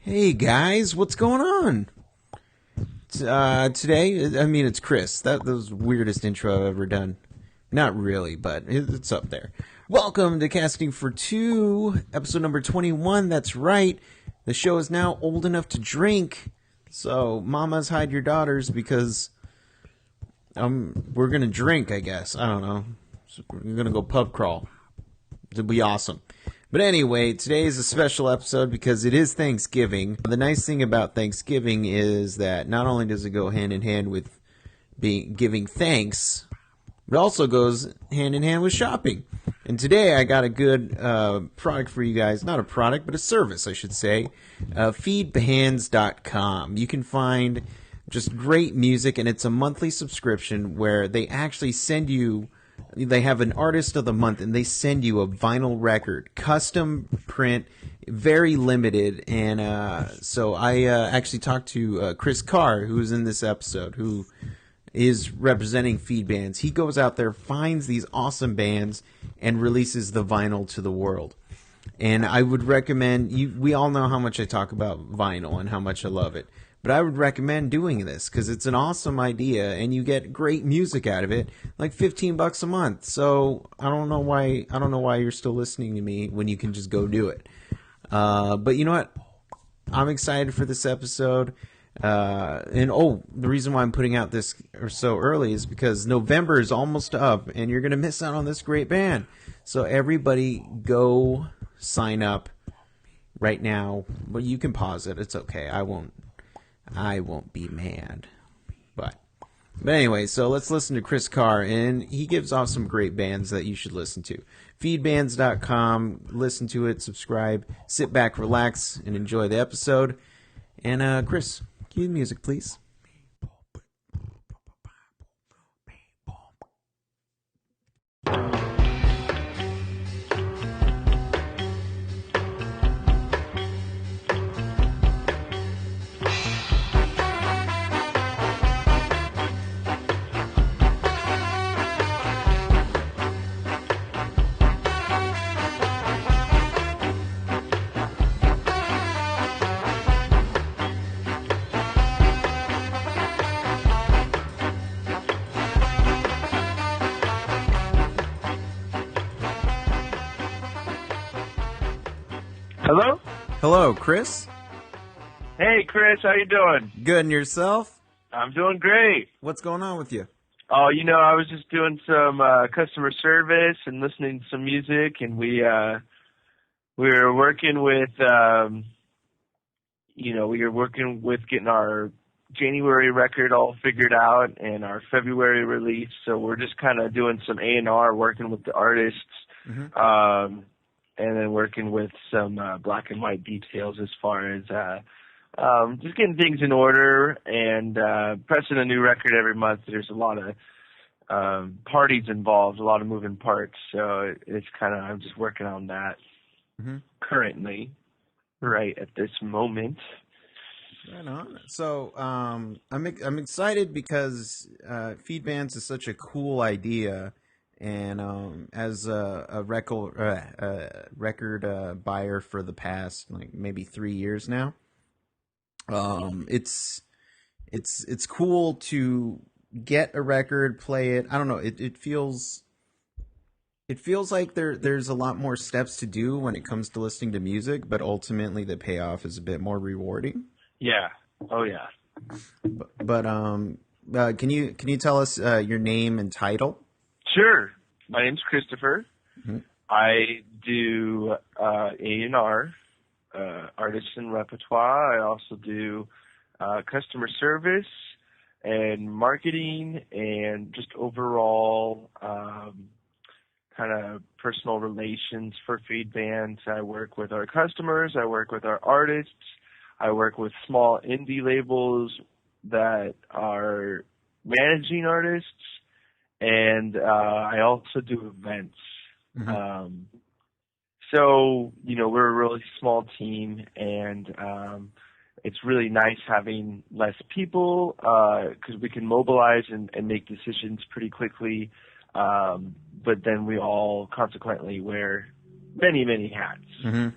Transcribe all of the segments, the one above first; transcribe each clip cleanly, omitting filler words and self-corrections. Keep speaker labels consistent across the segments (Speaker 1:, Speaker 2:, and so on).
Speaker 1: Hey guys, what's going on? Today, I mean, it's Chris. That was the weirdest intro I've ever done. Not really, but it's up there. Welcome to Casting for Two, episode number 21. That's right. The show is now old enough to drink. So, mamas, hide your daughters because we're going to drink, I guess. I don't know. So we're going to go pub crawl. It'll be awesome. But anyway, today is a special episode because it is Thanksgiving. The nice thing about Thanksgiving is that not only does it go hand in hand with giving thanks, it also goes hand in hand with shopping. And today I got a good product for you guys. Not a product, but a service, I should say. Feedbands.com. You can find just great music, and it's a monthly subscription where they actually send you... They have an artist of the month, and they send you a vinyl record, custom print, very limited. And so I actually talked to Chris Carr, who is in this episode, who is representing Feedbands. He goes out there, finds these awesome bands, and releases the vinyl to the world. And I would recommend you. We all know how much I talk about vinyl and how much I love it. But I would recommend doing this because it's an awesome idea and you get great music out of it, like $15 a month. So I don't know why you're still listening to me when you can just go do it. But you know what? I'm excited for this episode. The reason why I'm putting out this so early is because November is almost up and you're going to miss out on this great band. So everybody go sign up right now. Well, you can pause it. It's okay. I won't be mad. But anyway, so let's listen to Chris Carr, and he gives off some great bands that you should listen to. Feedbands.com, listen to it, subscribe, sit back, relax, and enjoy the episode. And Chris, cue the music, please.
Speaker 2: Hello?
Speaker 1: Hello, Chris.
Speaker 2: Hey, Chris, how you doing?
Speaker 1: Good, and yourself?
Speaker 2: I'm doing great.
Speaker 1: What's going on with you?
Speaker 2: Oh, I was just doing some customer service and listening to some music, and we were working with, getting our January record all figured out and our February release. So we're just kind of doing some A&R, working with the artists. Mm-hmm. And then working with some black and white details as far as just getting things in order and pressing a new record every month. There's a lot of parties involved, a lot of moving parts. So it's I'm just working on that currently, right at this moment.
Speaker 1: Right on. So I'm excited because Feedbands is such a cool idea. And as a record buyer for the past maybe 3 years now, it's cool to get a record, play it. I don't know. It feels like there's a lot more steps to do when it comes to listening to music, but ultimately the payoff is a bit more rewarding.
Speaker 2: Yeah. Oh yeah.
Speaker 1: But can you tell us your name and title?
Speaker 2: Sure. My name's Christopher. Mm-hmm. I do A&R, artists and repertoire. I also do customer service and marketing and just overall kind of personal relations for Feedbands. I work with our customers. I work with our artists. I work with small indie labels that are managing artists. And I also do events. Mm-hmm. So, we're a really small team, and it's really nice having less people because we can mobilize and make decisions pretty quickly. But then we all consequently wear many, many hats. Mm-hmm.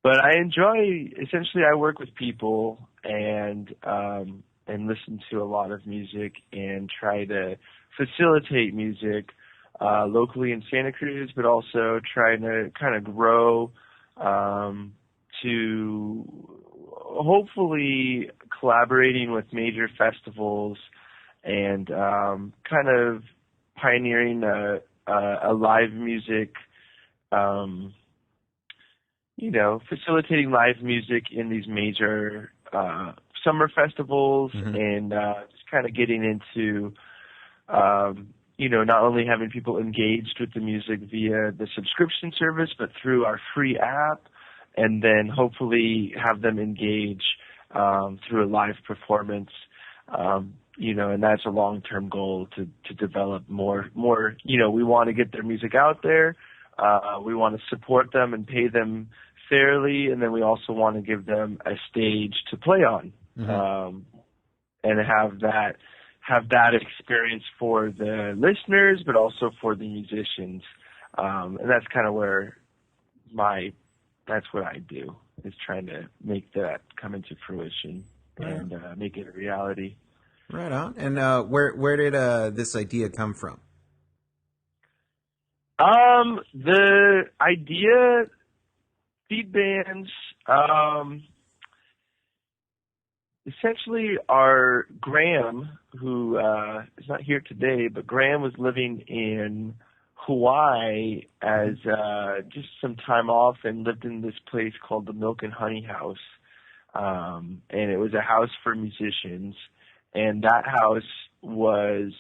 Speaker 2: But I enjoy, essentially I work with people and listen to a lot of music and try to facilitate music locally in Santa Cruz, but also trying to kind of grow to hopefully collaborating with major festivals and kind of pioneering a live music, facilitating live music in these major summer festivals, and just kind of getting into, not only having people engaged with the music via the subscription service, but through our free app, and then hopefully have them engage through a live performance. And that's a long-term goal to develop more. We want to get their music out there. We want to support them and pay them fairly, and then we also want to give them a stage to play on, and have that experience for the listeners, but also for the musicians. And that's kind of where that's what I do, is trying to make that come into fruition and make it a reality.
Speaker 1: Right on. And where did this idea come from?
Speaker 2: The idea, Feedbands, essentially our Graham, who is not here today, but Graham was living in Hawaii as just some time off and lived in this place called the Milk and Honey House. And it was a house for musicians. And that house was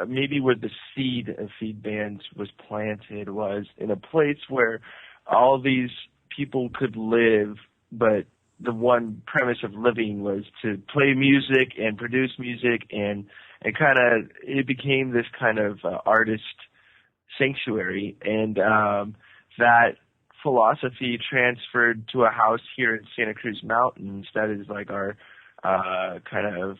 Speaker 2: maybe where the seed of Feedbands was planted, was in a place where all these people could live, but the one premise of living was to play music and produce music, and it became this kind of artist sanctuary. And that philosophy transferred to a house here in Santa Cruz Mountains that is like our kind of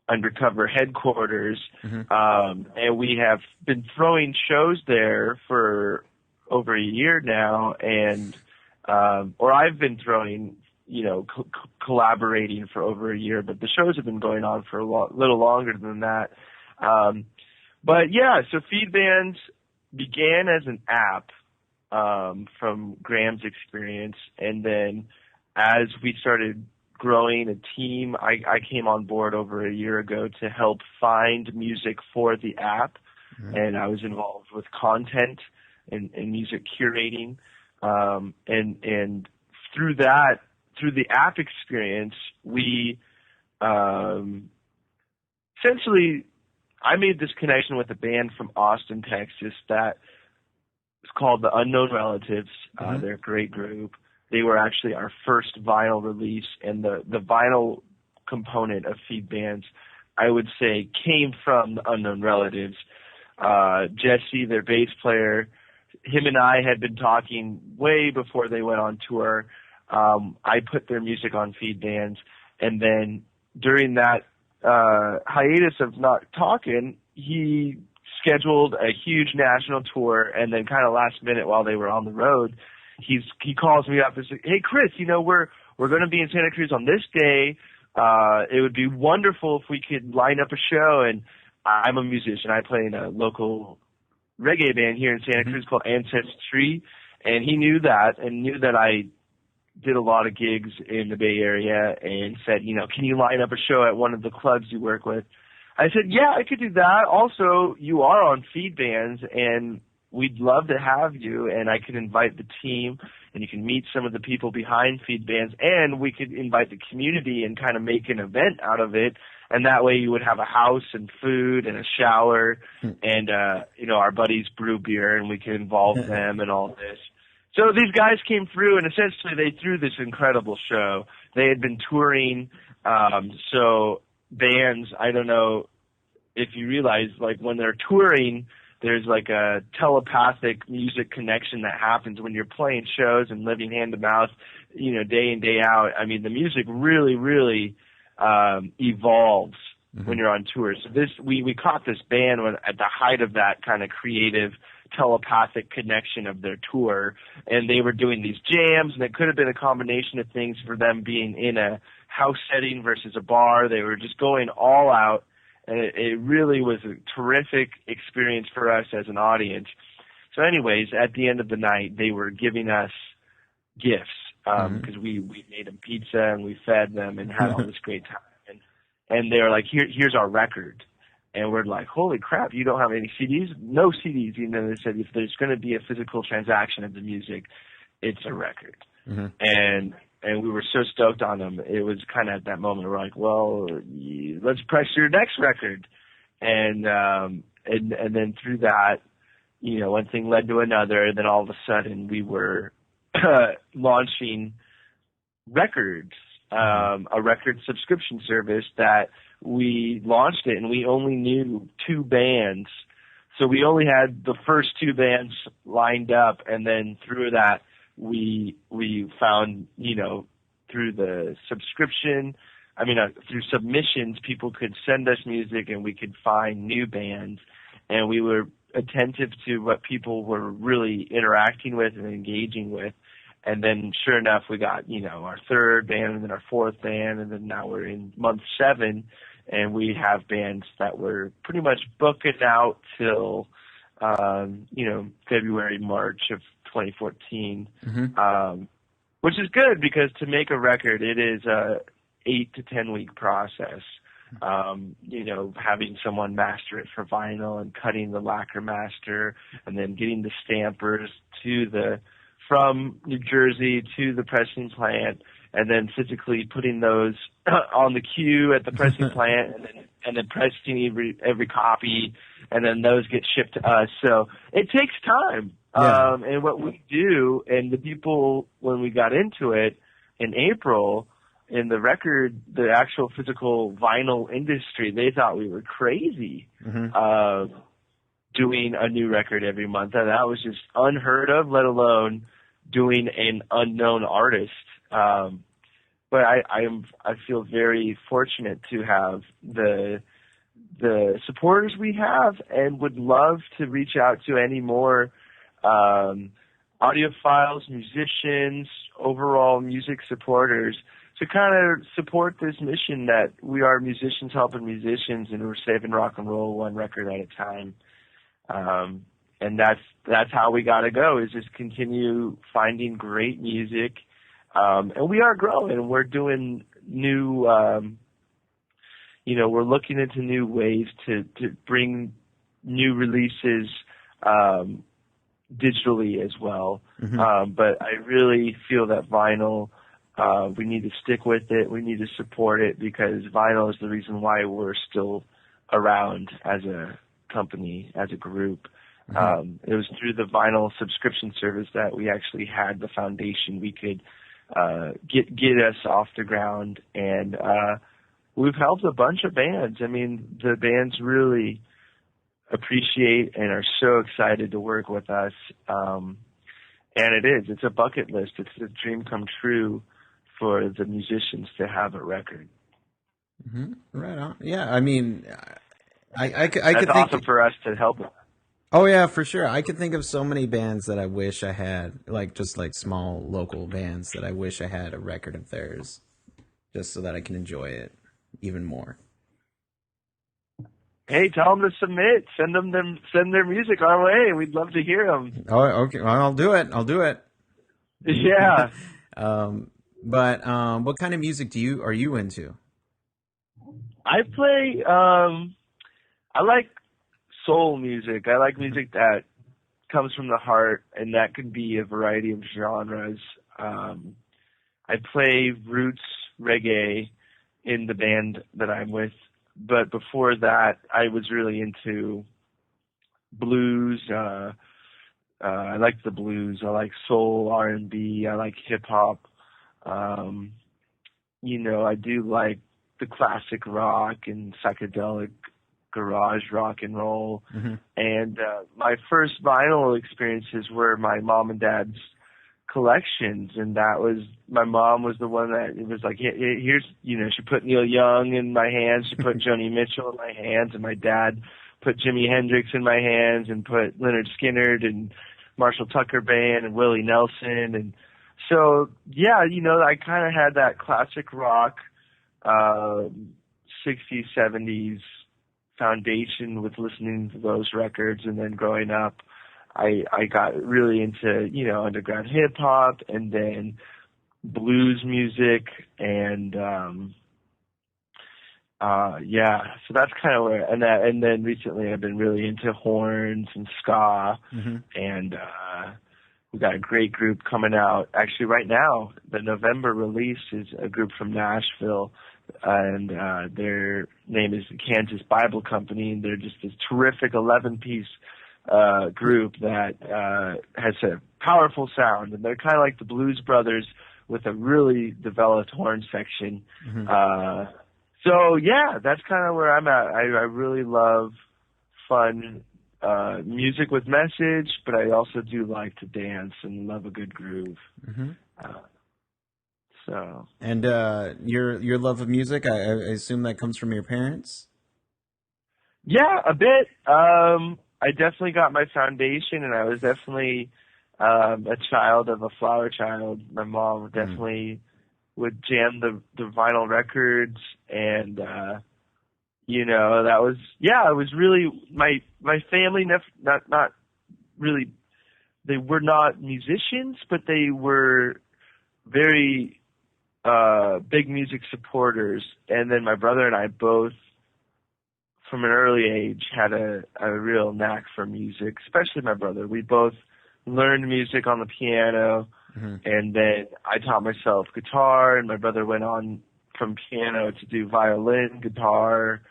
Speaker 2: undercover headquarters. And we have been throwing shows there for over a year now, and or I've been throwing, collaborating for over a year, but the shows have been going on for a little longer than that. But yeah, so Feedbands began as an app from Graham's experience, and then as we started growing a team, I came on board over a year ago to help find music for the app, and I was involved with content and music curating, and through the app experience, we essentially, I made this connection with a band from Austin, Texas that is called the Unknown Relatives. They're a great group. They were actually our first vinyl release, and the vinyl component of Feedbands, I would say, came from the Unknown Relatives. Jesse, their bass player, him and I had been talking way before they went on tour. I put their music on Feedbands, and then during that hiatus of not talking, he scheduled a huge national tour, and then kind of last minute while they were on the road, he calls me up and says, "Hey Chris, we're going to be in Santa Cruz on this day. It would be wonderful if we could line up a show." And I'm a musician. I play in a local reggae band here in Santa Cruz called Ancestry, and he knew that and knew that I did a lot of gigs in the Bay Area, and said, "Can you line up a show at one of the clubs you work with?" I said, "Yeah, I could do that. Also, you are on Feedbands, and we'd love to have you, and I could invite the team, and you can meet some of the people behind Feedbands, and we could invite the community and kind of make an event out of it, and that way you would have a house and food and a shower, and, our buddies brew beer, and we could involve them and all this." So these guys came through, and essentially they threw this incredible show. They had been touring, so bands, I don't know if you realize, like when they're touring, there's like a telepathic music connection that happens when you're playing shows and living hand to mouth, day in, day out. I mean, the music really, really evolves when you're on tour. So we caught this band at the height of that kind of creative telepathic connection of their tour, and they were doing these jams, and it could have been a combination of things for them being in a house setting versus a bar. They were just going all out, and it really was a terrific experience for us as an audience. So anyways, at the end of the night, they were giving us gifts because we made them pizza and we fed them and had all this great time. And they were like, here's our record. And we're like, holy crap, you don't have any CDs? No CDs. You know, they said if there's going to be a physical transaction of the music, it's a record. Mm-hmm. And we were so stoked on them. It was kind of at that moment we're like, well, let's press your next record. And then through that, you know, one thing led to another. And then all of a sudden we were launching records, a record subscription service that we launched it, and we only knew 2 bands. So we only had the first 2 bands lined up, and then through that we found, you know, through the subscription, through submissions, people could send us music and we could find new bands, and we were attentive to what people were really interacting with and engaging with. And then sure enough, we got, you know, our 3rd band and then our 4th band, and then now we're in month 7, and we have bands that were pretty much booking out till, February, March of 2014, which is good because to make a record, it is a 8 to 10 week process. Having someone master it for vinyl and cutting the lacquer master and then getting the stampers from New Jersey to the pressing plant, and then physically putting those on the queue at the pressing plant, and then pressing every copy, and then those get shipped to us. So it takes time. Yeah. And what we do, and the people, when we got into it in April, in the actual physical vinyl industry, they thought we were crazy. Doing a new record every month, and that was just unheard of, let alone doing an unknown artist. But I feel very fortunate to have the supporters we have, and would love to reach out to any more audiophiles, musicians, overall music supporters to kind of support this mission that we are musicians helping musicians, and we're saving rock and roll one record at a time. And that's how we got to go, is just continue finding great music. And we are growing. We're doing new, we're looking into new ways to bring new releases digitally as well. But I really feel that vinyl, we need to stick with it. We need to support it, because vinyl is the reason why we're still around as a company, as a group. It was through the vinyl subscription service that we actually had the foundation we could get us off the ground, and we've helped a bunch of bands. I mean, the bands really appreciate and are so excited to work with us, and it's a bucket list. It's a dream come true for the musicians to have a record.
Speaker 1: Right on. Yeah, I mean, I could
Speaker 2: That's
Speaker 1: think
Speaker 2: awesome for us to help them.
Speaker 1: Oh yeah, for sure. I could think of so many bands that I wish I had, like small local bands that I wish I had a record of theirs, just so that I can enjoy it even more.
Speaker 2: Hey, tell them to submit. Send their music our way. We'd love to hear them.
Speaker 1: Oh, okay. Well, I'll do it.
Speaker 2: Yeah.
Speaker 1: But what kind of music are you into?
Speaker 2: I play. I like soul music. I like music that comes from the heart, and that could be a variety of genres. I play roots reggae in the band that I'm with, but before that, I was really into blues. I like the blues. I like soul, R&B. I like hip hop. I do like the classic rock and psychedelic garage rock and roll. And my first vinyl experiences were my mom and dad's collections, and my mom was the one that it was like, here's, she put Neil Young in my hands, she put Joni Mitchell in my hands, and my dad put Jimi Hendrix in my hands and put Leonard Skinner and Marshall Tucker Band and Willie Nelson. And so, yeah, I kind of had that classic rock, 60s, 70s foundation with listening to those records. And then growing up, I got really into, underground hip hop and then blues music and, so that's kind of where, and then recently I've been really into horns and ska, and, we got a great group coming out. Actually, right now, the November release is a group from Nashville, and their name is the Kansas Bible Company, and they're just this terrific 11-piece group that has a powerful sound, and they're kind of like the Blues Brothers with a really developed horn section. So yeah, that's kind of where I'm at. I really love fun music with message, but I also do like to dance and love a good groove.
Speaker 1: And your love of music, I assume that comes from your parents?
Speaker 2: Yeah, a bit. I definitely got my foundation, and I was definitely a child of a flower child. My mom definitely would jam the vinyl records, and that was, it was really my family. Not really, they were not musicians, but they were very big music supporters. And then my brother and I both, from an early age, had a real knack for music, especially my brother. We both learned music on the piano, and then I taught myself guitar, and my brother went on from piano to do violin, guitar.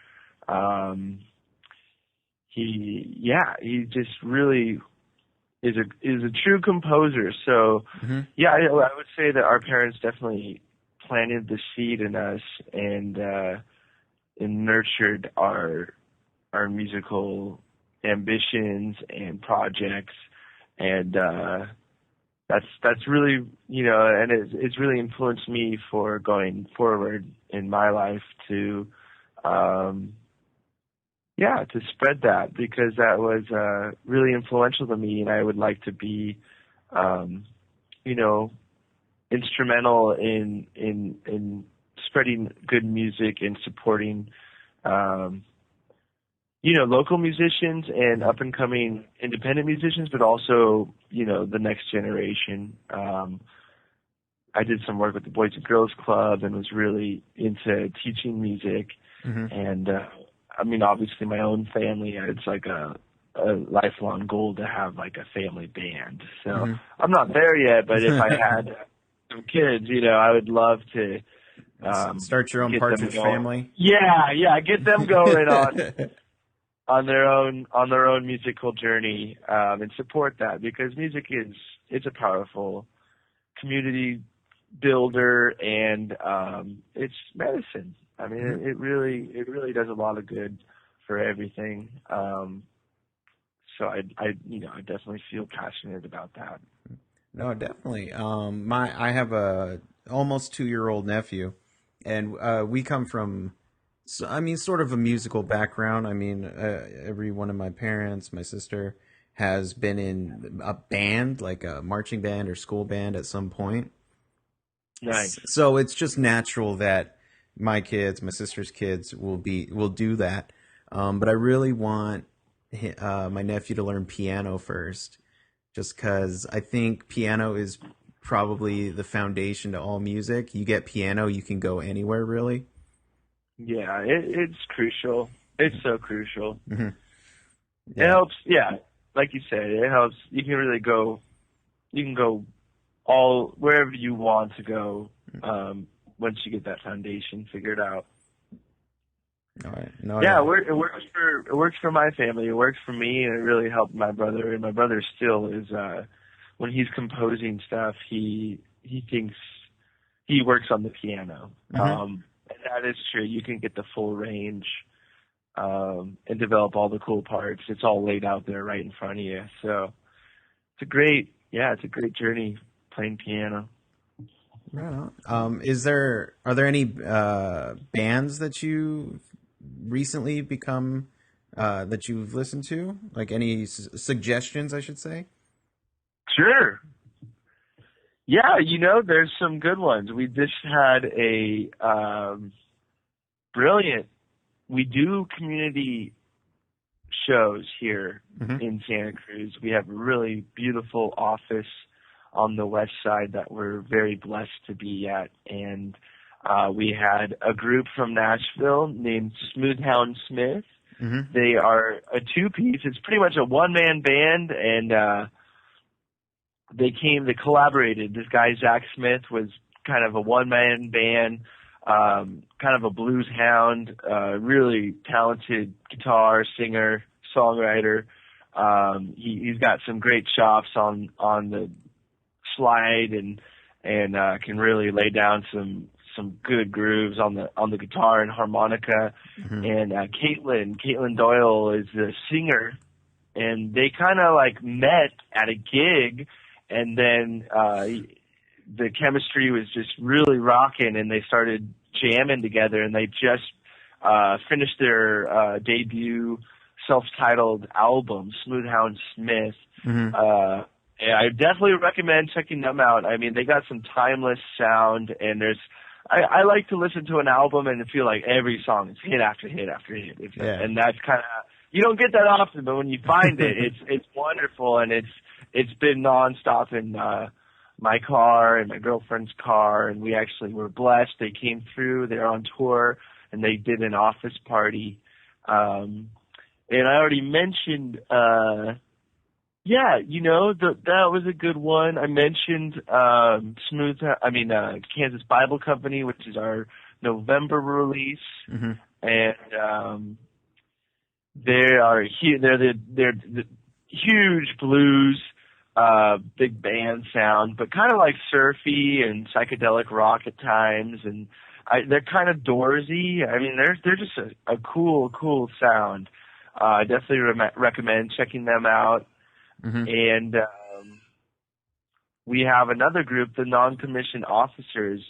Speaker 2: He just really is a true composer. So, I would say that our parents definitely planted the seed in us and nurtured our musical ambitions and projects, and that's really, and it's really influenced me for going forward in my life to to spread that, because that was really influential to me, and I would like to be instrumental in spreading good music and supporting local musicians and up and coming independent musicians, but also the next generation. I did some work with the Boys and Girls Club and was really into teaching music, and obviously my own family, it's like a lifelong goal to have like a family band. So I'm not there yet, but if I had some kids, I would love to
Speaker 1: start your own Partridge Family.
Speaker 2: Yeah, get them going on their own musical journey, and support that, because music is a powerful community builder, and it's medicine. It really does a lot of good for everything. So I definitely feel passionate about that.
Speaker 1: No, definitely. I have a almost 2-year-old nephew, and we come from, sort of a musical background. Every one of my parents, my sister, has been in a band, like a marching band or school band at some point.
Speaker 2: Nice.
Speaker 1: So it's just natural that my kids, my sister's kids, will do that. But I really want my nephew to learn piano first, just because I think piano is probably the foundation to all music. You get piano, you can go anywhere, really.
Speaker 2: Yeah, it's crucial. It's so crucial.
Speaker 1: Yeah.
Speaker 2: It helps. Yeah, like you said, it helps. You can really go. You can go all wherever you want to go once you get that foundation figured out.
Speaker 1: All right.
Speaker 2: It works for my family. It works for me, and it really helped my brother. And my brother still is when he's composing stuff, he thinks he works on the piano. And that is true. You can get the full range and develop all the cool parts. It's all laid out there right in front of you. So it's a great journey playing piano.
Speaker 1: Right on. Are there any bands that you recently become that you've listened to? Like any suggestions, I should say?
Speaker 2: Sure. Yeah, there's some good ones. We just had a brilliant. We do community shows here in Santa Cruz. We have a really beautiful office on the west side that we're very blessed to be at, and we had a group from Nashville named Smoothhound Smith. They are a two-piece. It's pretty much a one-man band, and they collaborated. This guy, Zach Smith, was kind of a one-man band, kind of a blues hound, really talented guitar, singer, songwriter. He's got some great chops on the slide and can really lay down some good grooves on the guitar and harmonica. And Caitlin Doyle is the singer, and they kind of like met at a gig, and then the chemistry was just really rocking, and they started jamming together, and they just finished their debut self-titled album, Smoothhound Smith. And I definitely recommend checking them out. I mean, they got some timeless sound, and I like to listen to an album and feel like every song is hit after hit after hit. And that's kind of, you don't get that often, but when you find it, it's wonderful, and it's been nonstop in my car and my girlfriend's car, and we actually were blessed. They came through. They're on tour, and they did an office party. And I already mentioned, that was a good one. I mentioned Kansas Bible Company, which is our November release, and they're the huge blues, big band sound, but kind of like surfy and psychedelic rock at times, and they're kind of Doorsy. I mean, they're just a cool sound. I definitely recommend checking them out. And we have another group, the Non-Commissioned Officers.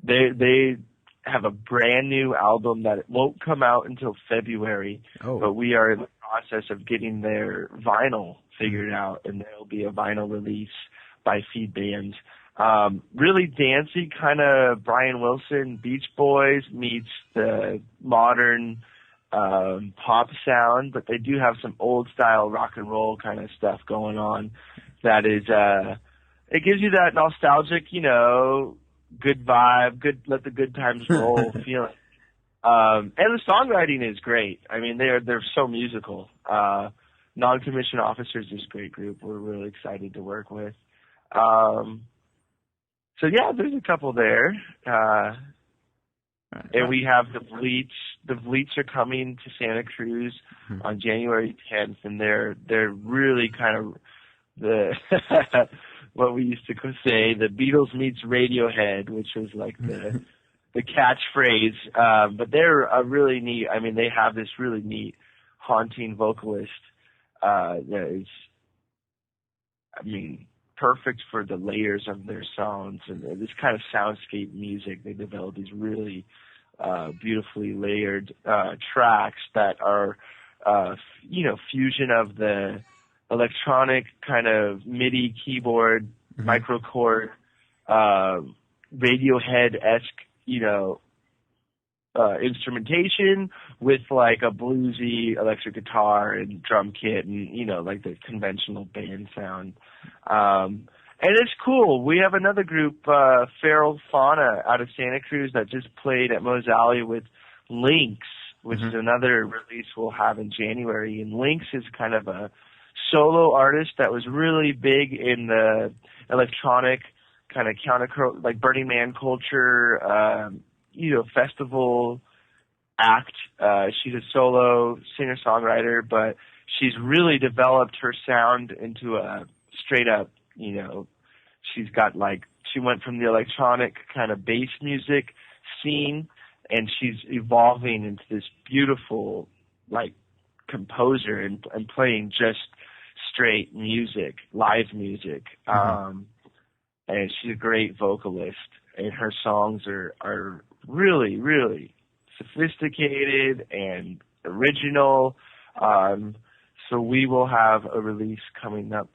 Speaker 2: They have a brand new album that won't come out until February, but we are in the process of getting their vinyl figured out, and there'll be a vinyl release by Feedbands. Really dancey, kind of Brian Wilson, Beach Boys meets the modern pop sound, but they do have some old style rock and roll kind of stuff going on that is it gives you that nostalgic, good vibe, let the good times roll feeling. And the songwriting is great. I mean, they're so musical. Non-Commissioned Officers is a great group we're really excited to work with. So yeah, there's a couple there. And we have the Vleets. The Vleets are coming to Santa Cruz on January 10th, and they're really kind of the what we used to say, the Beatles meets Radiohead, which was like the catchphrase. But they're a really neat. I mean, they have this really neat, haunting vocalist that is, perfect for the layers of their sounds and this kind of soundscape music. They develop these really beautifully layered tracks that are, fusion of the electronic kind of MIDI keyboard, microchord, Radiohead-esque, instrumentation with like a bluesy electric guitar and drum kit and, like the conventional band sound. And it's cool. We have another group, Feral Fauna, out of Santa Cruz that just played at Moe's Alley with Lynx, which is another release we'll have in January. And Lynx is kind of a solo artist that was really big in the electronic kind of like Burning Man culture, festival act. She's a solo singer-songwriter, but she's really developed her sound into a straight up, she went from the electronic kind of bass music scene, and she's evolving into this beautiful, like, composer and playing just straight music, live music. And she's a great vocalist, and her songs are really, really sophisticated and original. So we will have a release coming up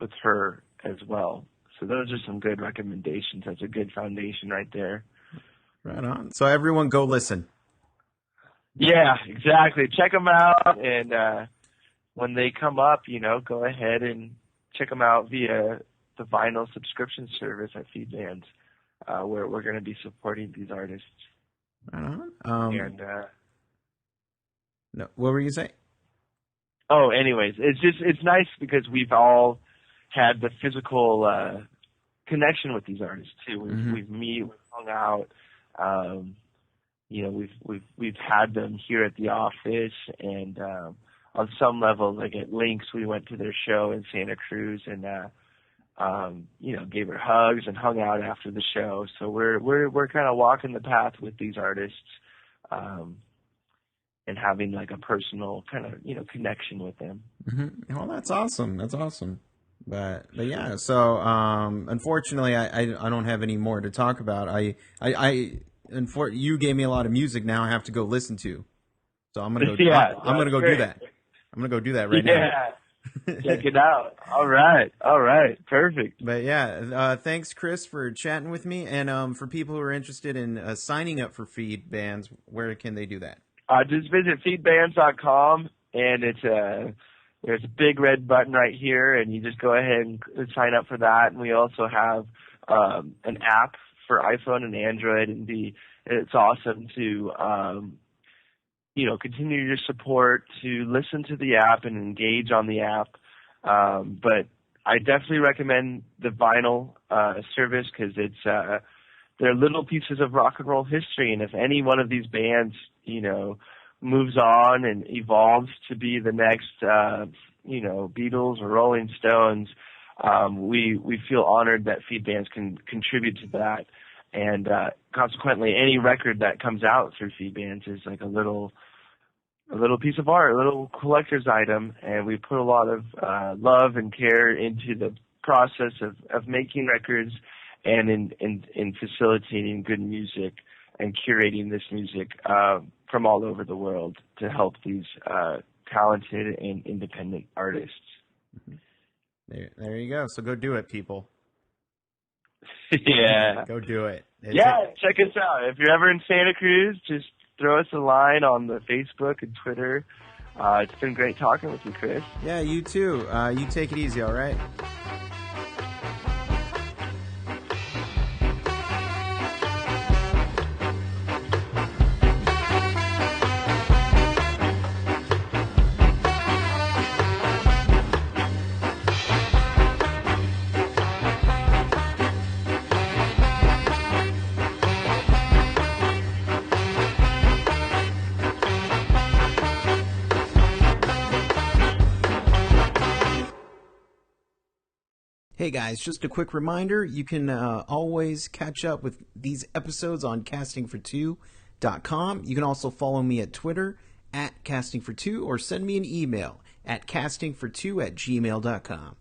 Speaker 2: with her as well. So those are some good recommendations. That's a good foundation right there.
Speaker 1: Right on. So everyone go listen.
Speaker 2: Yeah, exactly. Check them out, and when they come up, go ahead and check them out via the vinyl subscription service at Feedbands, where we're going to be supporting these artists.
Speaker 1: Right on.
Speaker 2: And
Speaker 1: no, what were you saying?
Speaker 2: Oh, anyways, it's nice because we've all had the physical connection with these artists too. We've hung out. We've had them here at the office, and on some level, like at Lynx, we went to their show in Santa Cruz and gave her hugs and hung out after the show. So we're kind of walking the path with these artists, and having like a personal kind of connection with them.
Speaker 1: Mm-hmm. Well, that's awesome. That's awesome. But yeah. So unfortunately, I don't have any more to talk about. You gave me a lot of music. Now I have to go listen to. So I'm gonna go. I'm gonna go do that. I'm gonna go do that right now.
Speaker 2: Check it out. All right. Perfect.
Speaker 1: But yeah, thanks, Chris, for chatting with me. And for people who are interested in signing up for Feedbands, where can they do that?
Speaker 2: Just visit feedbands.com, and there's a big red button right here, and you just go ahead and sign up for that. And we also have an app for iPhone and Android, and it's awesome to continue your support, to listen to the app and engage on the app. But I definitely recommend the vinyl service because they're little pieces of rock and roll history, and if any one of these bands moves on and evolves to be the next Beatles or Rolling Stones, we feel honored that Feedbands can contribute to that, and consequently any record that comes out through Feedbands is like a little piece of art, a little collector's item, and we put a lot of love and care into the process of making records and in facilitating good music and curating this music from all over the world to help these talented and independent artists.
Speaker 1: There you go. So go do it, people.
Speaker 2: Yeah.
Speaker 1: Go do it.
Speaker 2: Check us out. If you're ever in Santa Cruz, just throw us a line on the Facebook and Twitter. It's been great talking with you, Chris.
Speaker 1: Yeah, you too. You take it easy, all right? Hey guys, just a quick reminder, you can always catch up with these episodes on castingfor2.com. You can also follow me at Twitter @castingfor2 or send me an email at castingfor2@gmail.com.